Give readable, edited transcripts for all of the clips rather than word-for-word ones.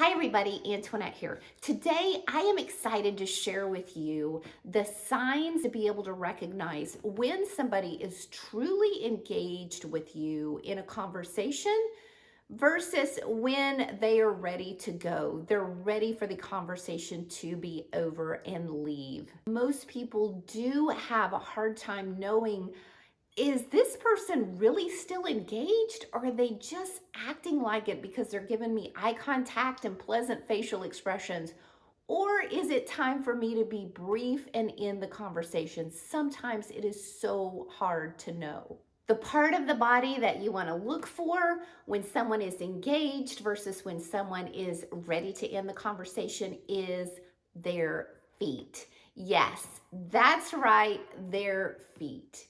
Hi everybody, Antoinette here. Today I am excited to share with you the signs to be able to recognize when somebody is truly engaged with you in a conversation versus when they are ready to go. They're ready for the conversation to be over and leave. Most people do have a hard time knowing, is this person really still engaged, or are they just acting like it because they're giving me eye contact and pleasant facial expressions? Or is it time for me to be brief and end the conversation? Sometimes it is so hard to know. The part of the body that you want to look for when someone is engaged versus when someone is ready to end the conversation is their feet. Yes, that's right, their feet.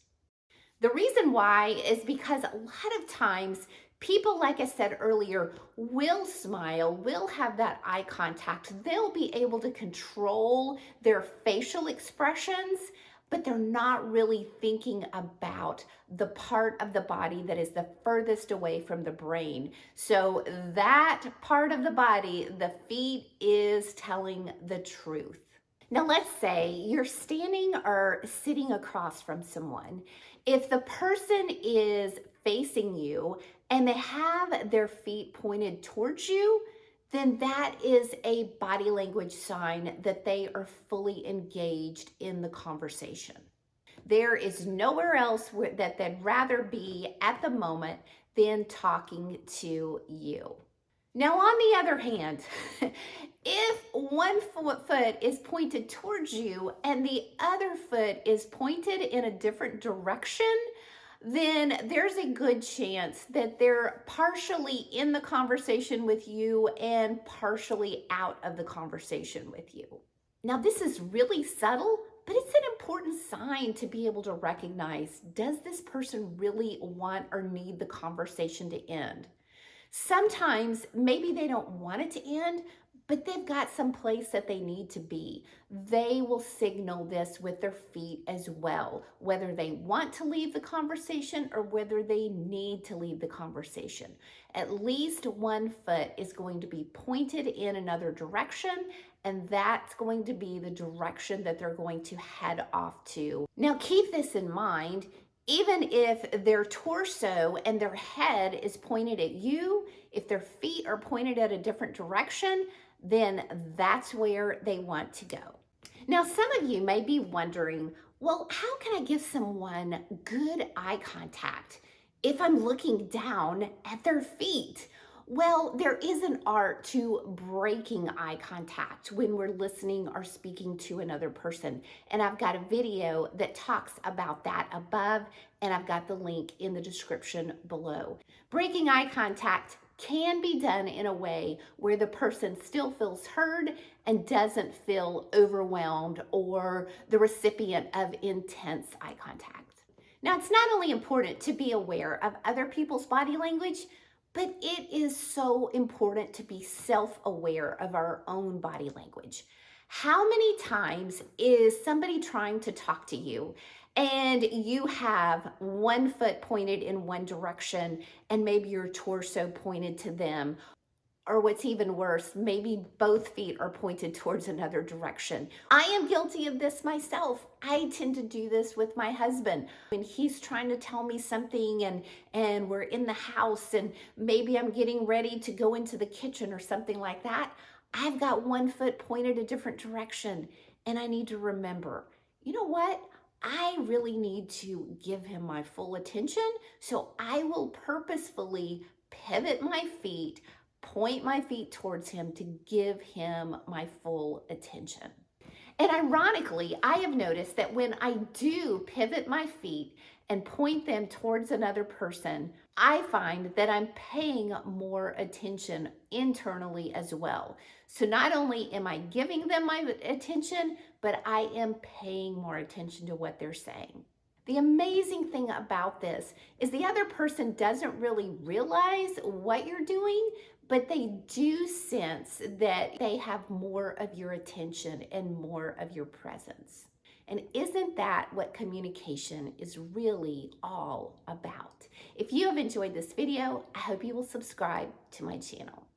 The reason why is because a lot of times people, like I said earlier, will smile, will have that eye contact. They'll be able to control their facial expressions, but they're not really thinking about the part of the body that is the furthest away from the brain. So that part of the body, the feet, is telling the truth. Now, let's say you're standing or sitting across from someone. If the person is facing you and they have their feet pointed towards you, then that is a body language sign that they are fully engaged in the conversation. There is nowhere else that they'd rather be at the moment than talking to you. Now, on the other hand, if one foot is pointed towards you and the other foot is pointed in a different direction, then there's a good chance that they're partially in the conversation with you and partially out of the conversation with you. Now, this is really subtle, but it's an important sign to be able to recognize, does this person really want or need the conversation to end? Sometimes maybe they don't want it to end, but they've got some place that they need to be. They will signal this with their feet as well, whether they want to leave the conversation or whether they need to leave the conversation. At least one foot is going to be pointed in another direction, and that's going to be the direction that they're going to head off to. Now, keep this in mind. Even if their torso and their head is pointed at you, if their feet are pointed at a different direction, then that's where they want to go. Now, some of you may be wondering, well, how can I give someone good eye contact if I'm looking down at their feet? Well, there is an art to breaking eye contact when we're listening or speaking to another person. And I've got a video that talks about that above, and I've got the link in the description below. Breaking eye contact can be done in a way where the person still feels heard and doesn't feel overwhelmed or the recipient of intense eye contact. Now, it's not only important to be aware of other people's body language, but it is so important to be self-aware of our own body language. How many times is somebody trying to talk to you and you have one foot pointed in one direction and maybe your torso pointed to them? Or what's even worse, maybe both feet are pointed towards another direction. I am guilty of this myself. I tend to do this with my husband. When he's trying to tell me something and we're in the house and maybe I'm getting ready to go into the kitchen or something like that, I've got one foot pointed a different direction, and I need to remember, you know what? I really need to give him my full attention, so I will purposefully pivot my feet, point my feet towards him to give him my full attention. And ironically, I have noticed that when I do pivot my feet and point them towards another person, I find that I'm paying more attention internally as well. So not only am I giving them my attention, but I am paying more attention to what they're saying. The amazing thing about this is the other person doesn't really realize what you're doing, but they do sense that they have more of your attention and more of your presence. And isn't that what communication is really all about? If you have enjoyed this video, I hope you will subscribe to my channel.